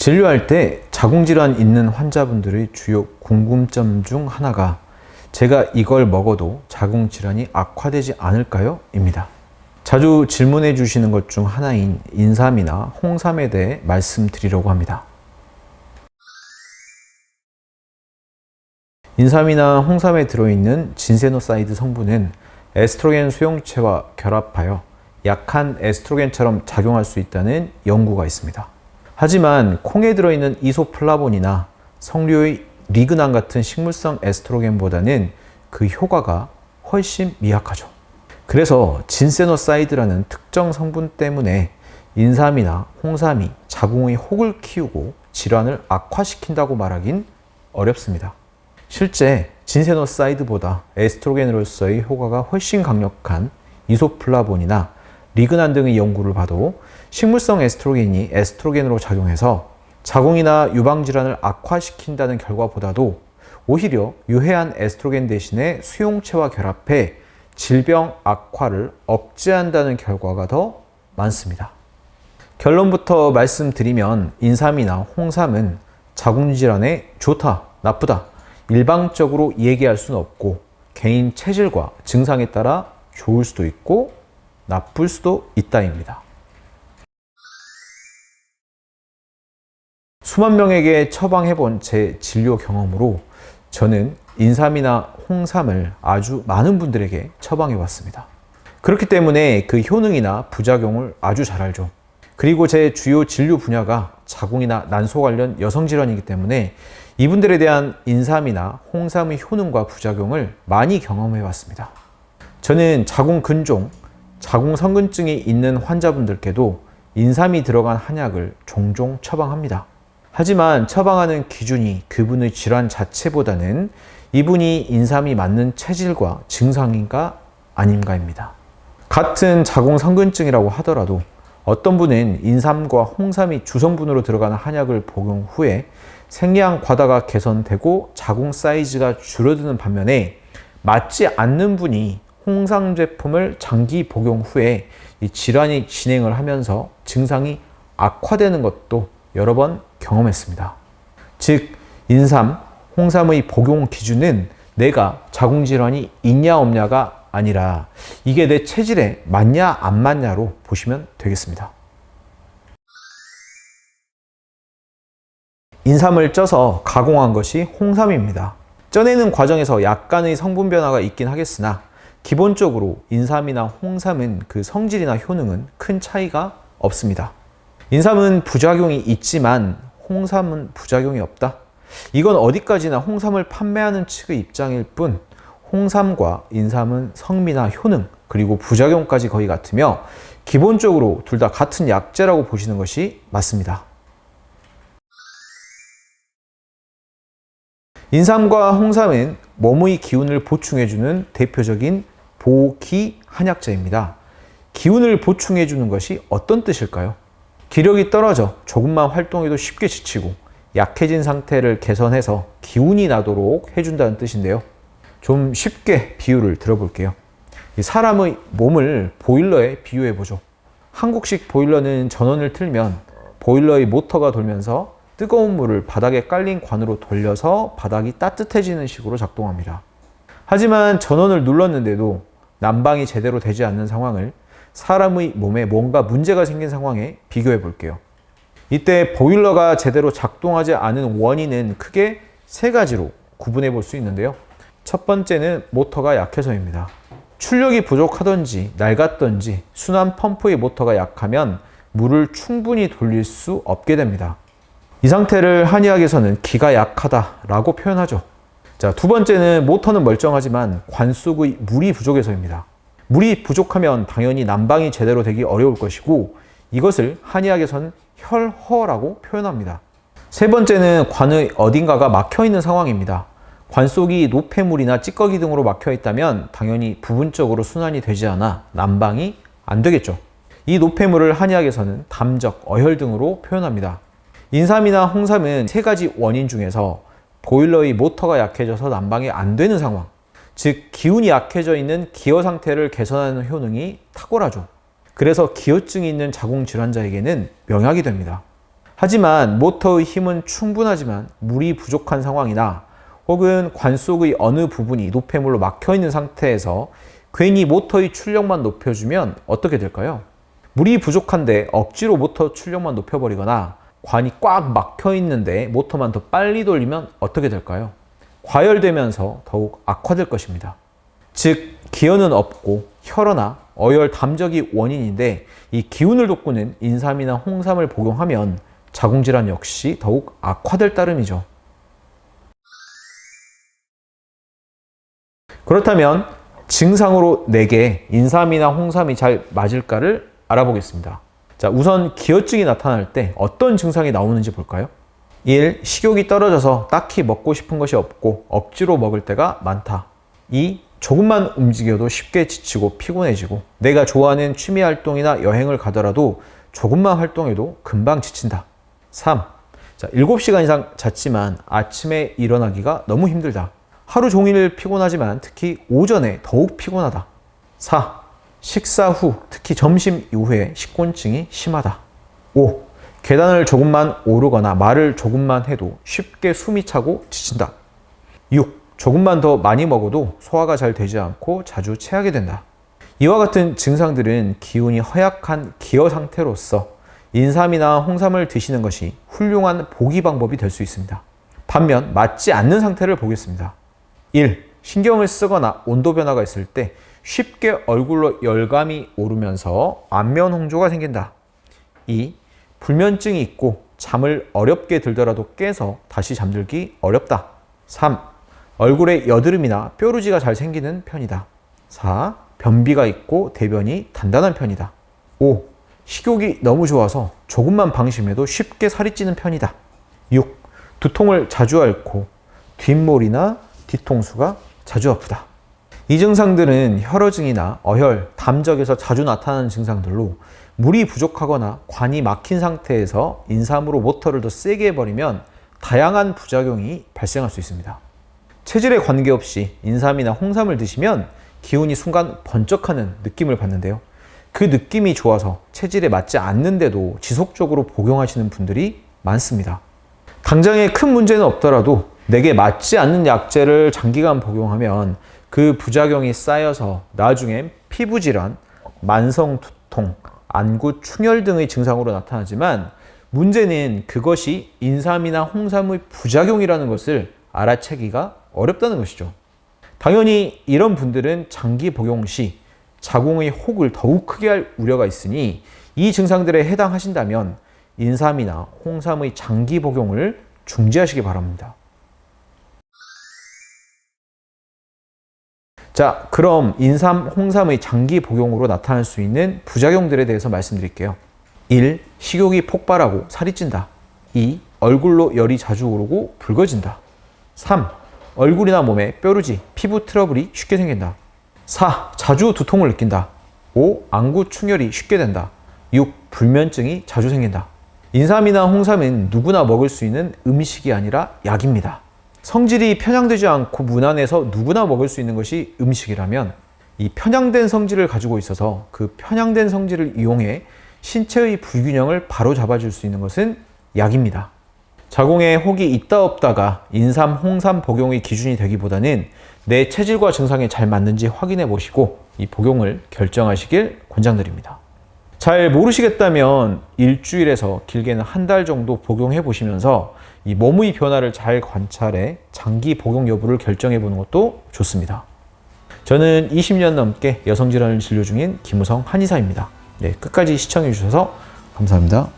진료할 때 자궁질환 있는 환자분들의 주요 궁금점 중 하나가 제가 이걸 먹어도 자궁질환이 악화되지 않을까요? 입니다. 자주 질문해 주시는 것 중 하나인 인삼이나 홍삼에 대해 말씀드리려고 합니다. 인삼이나 홍삼에 들어있는 진세노사이드 성분은 에스트로겐 수용체와 결합하여 약한 에스트로겐처럼 작용할 수 있다는 연구가 있습니다. 하지만 콩에 들어있는 이소플라본이나 석류의 리그난 같은 식물성 에스트로겐보다는 그 효과가 훨씬 미약하죠. 그래서 진세노사이드라는 특정 성분 때문에 인삼이나 홍삼이 자궁의 혹을 키우고 질환을 악화시킨다고 말하긴 어렵습니다. 실제 진세노사이드보다 에스트로겐으로서의 효과가 훨씬 강력한 이소플라본이나 리그난 등의 연구를 봐도 식물성 에스트로겐이 에스트로겐으로 작용해서 자궁이나 유방질환을 악화시킨다는 결과보다도 오히려 유해한 에스트로겐 대신에 수용체와 결합해 질병 악화를 억제한다는 결과가 더 많습니다. 결론부터 말씀드리면 인삼이나 홍삼은 자궁질환에 좋다, 나쁘다 일방적으로 얘기할 수는 없고 개인 체질과 증상에 따라 좋을 수도 있고 나쁠 수도 있다입니다. 수만 명에게 처방해본 제 진료 경험으로 저는 인삼이나 홍삼을 아주 많은 분들에게 처방해왔습니다. 그렇기 때문에 그 효능이나 부작용을 아주 잘 알죠. 그리고 제 주요 진료 분야가 자궁이나 난소 관련 여성질환이기 때문에 이분들에 대한 인삼이나 홍삼의 효능과 부작용을 많이 경험해왔습니다. 저는 자궁 근종, 자궁 성근증이 있는 환자분들께도 인삼이 들어간 한약을 종종 처방합니다. 하지만 처방하는 기준이 그분의 질환 자체보다는 이분이 인삼이 맞는 체질과 증상인가 아닌가입니다. 같은 자궁 성근증이라고 하더라도 어떤 분은 인삼과 홍삼이 주성분으로 들어가는 한약을 복용 후에 생리양 과다가 개선되고 자궁 사이즈가 줄어드는 반면에 맞지 않는 분이 홍삼 제품을 장기 복용 후에 이 질환이 진행을 하면서 증상이 악화되는 것도 여러 번 경험했습니다. 즉, 인삼, 홍삼의 복용 기준은 내가 자궁질환이 있냐 없냐가 아니라 이게 내 체질에 맞냐 안 맞냐로 보시면 되겠습니다. 인삼을 쪄서 가공한 것이 홍삼입니다. 쪄내는 과정에서 약간의 성분 변화가 있긴 하겠으나 기본적으로 인삼이나 홍삼은 그 성질이나 효능은 큰 차이가 없습니다. 인삼은 부작용이 있지만 홍삼은 부작용이 없다. 이건 어디까지나 홍삼을 판매하는 측의 입장일 뿐 홍삼과 인삼은 성미나 효능 그리고 부작용까지 거의 같으며 기본적으로 둘 다 같은 약재라고 보시는 것이 맞습니다. 인삼과 홍삼은 몸의 기운을 보충해주는 대표적인 보기 한약재입니다. 기운을 보충해주는 것이 어떤 뜻일까요? 기력이 떨어져 조금만 활동해도 쉽게 지치고 약해진 상태를 개선해서 기운이 나도록 해준다는 뜻인데요. 좀 쉽게 비유를 들어볼게요. 사람의 몸을 보일러에 비유해보죠. 한국식 보일러는 전원을 틀면 보일러의 모터가 돌면서 뜨거운 물을 바닥에 깔린 관으로 돌려서 바닥이 따뜻해지는 식으로 작동합니다. 하지만 전원을 눌렀는데도 난방이 제대로 되지 않는 상황을 사람의 몸에 뭔가 문제가 생긴 상황에 비교해 볼게요. 이때 보일러가 제대로 작동하지 않은 원인은 크게 세 가지로 구분해 볼 수 있는데요. 첫 번째는 모터가 약해서입니다. 출력이 부족하든지 낡았든지 순환 펌프의 모터가 약하면 물을 충분히 돌릴 수 없게 됩니다. 이 상태를 한의학에서는 기가 약하다라고 표현하죠. 자, 두 번째는 모터는 멀쩡하지만 관 속의 물이 부족해서입니다. 물이 부족하면 당연히 난방이 제대로 되기 어려울 것이고 이것을 한의학에서는 혈허라고 표현합니다. 세 번째는 관의 어딘가가 막혀 있는 상황입니다. 관 속이 노폐물이나 찌꺼기 등으로 막혀 있다면 당연히 부분적으로 순환이 되지 않아 난방이 안 되겠죠. 이 노폐물을 한의학에서는 담적, 어혈 등으로 표현합니다. 인삼이나 홍삼은 세 가지 원인 중에서 보일러의 모터가 약해져서 난방이 안 되는 상황, 즉 기운이 약해져 있는 기어 상태를 개선하는 효능이 탁월하죠. 그래서 기어증이 있는 자궁 질환자에게는 명약이 됩니다. 하지만 모터의 힘은 충분하지만 물이 부족한 상황이나 혹은 관 속의 어느 부분이 노폐물로 막혀 있는 상태에서 괜히 모터의 출력만 높여주면 어떻게 될까요? 물이 부족한데 억지로 모터 출력만 높여버리거나 관이 꽉 막혀 있는데 모터만 더 빨리 돌리면 어떻게 될까요? 과열되면서 더욱 악화될 것입니다. 즉, 기여는 없고 혈어나 어혈 담적이 원인인데 이 기운을 돋구는 인삼이나 홍삼을 복용하면 자궁질환 역시 더욱 악화될 따름이죠. 그렇다면 증상으로 4개 인삼이나 홍삼이 잘 맞을까를 알아보겠습니다. 자, 우선 기혈증이 나타날 때 어떤 증상이 나오는지 볼까요? 1. 식욕이 떨어져서 딱히 먹고 싶은 것이 없고 억지로 먹을 때가 많다. 2. 조금만 움직여도 쉽게 지치고 피곤해지고 내가 좋아하는 취미 활동이나 여행을 가더라도 조금만 활동해도 금방 지친다. 3. 자, 7시간 이상 잤지만 아침에 일어나기가 너무 힘들다. 하루 종일 피곤하지만 특히 오전에 더욱 피곤하다. 4. 식사 후, 특히 점심 이후에 식곤증이 심하다. 5. 계단을 조금만 오르거나 말을 조금만 해도 쉽게 숨이 차고 지친다. 6. 조금만 더 많이 먹어도 소화가 잘 되지 않고 자주 체하게 된다. 이와 같은 증상들은 기운이 허약한 기여 상태로서 인삼이나 홍삼을 드시는 것이 훌륭한 보기 방법이 될 수 있습니다. 반면 맞지 않는 상태를 보겠습니다. 1. 신경을 쓰거나 온도 변화가 있을 때 쉽게 얼굴로 열감이 오르면서 안면 홍조가 생긴다. 2. 불면증이 있고 잠을 어렵게 들더라도 깨서 다시 잠들기 어렵다. 3. 얼굴에 여드름이나 뾰루지가 잘 생기는 편이다. 4. 변비가 있고 대변이 단단한 편이다. 5. 식욕이 너무 좋아서 조금만 방심해도 쉽게 살이 찌는 편이다. 6. 두통을 자주 앓고 뒷머리나 뒤통수가 자주 아프다. 이 증상들은 혈어증이나 어혈, 담적에서 자주 나타나는 증상들로 물이 부족하거나 관이 막힌 상태에서 인삼으로 모터를 더 세게 해버리면 다양한 부작용이 발생할 수 있습니다. 체질에 관계없이 인삼이나 홍삼을 드시면 기운이 순간 번쩍하는 느낌을 받는데요. 그 느낌이 좋아서 체질에 맞지 않는데도 지속적으로 복용하시는 분들이 많습니다. 당장에 큰 문제는 없더라도 내게 맞지 않는 약재를 장기간 복용하면 그 부작용이 쌓여서 나중엔 피부질환, 만성두통, 안구 충혈 등의 증상으로 나타나지만 문제는 그것이 인삼이나 홍삼의 부작용이라는 것을 알아채기가 어렵다는 것이죠. 당연히 이런 분들은 장기 복용 시 자궁의 혹을 더욱 크게 할 우려가 있으니 이 증상들에 해당하신다면 인삼이나 홍삼의 장기 복용을 중지하시기 바랍니다. 자, 그럼 인삼, 홍삼의 장기 복용으로 나타날 수 있는 부작용들에 대해서 말씀드릴게요. 1. 식욕이 폭발하고 살이 찐다. 2. 얼굴로 열이 자주 오르고 붉어진다. 3. 얼굴이나 몸에 뾰루지, 피부 트러블이 쉽게 생긴다. 4. 자주 두통을 느낀다. 5. 안구 충혈이 쉽게 된다. 6. 불면증이 자주 생긴다. 인삼이나 홍삼은 누구나 먹을 수 있는 음식이 아니라 약입니다. 성질이 편향되지 않고 무난해서 누구나 먹을 수 있는 것이 음식이라면 이 편향된 성질을 가지고 있어서 그 편향된 성질을 이용해 신체의 불균형을 바로잡아줄 수 있는 것은 약입니다. 자궁에 혹이 있다 없다가 인삼, 홍삼 복용의 기준이 되기보다는 내 체질과 증상에 잘 맞는지 확인해 보시고 이 복용을 결정하시길 권장드립니다. 잘 모르시겠다면 일주일에서 길게는 한 달 정도 복용해 보시면서 이 몸의 변화를 잘 관찰해 장기 복용 여부를 결정해 보는 것도 좋습니다. 저는 20년 넘게 여성질환을 진료 중인 김우성 한의사입니다. 네, 끝까지 시청해 주셔서 감사합니다.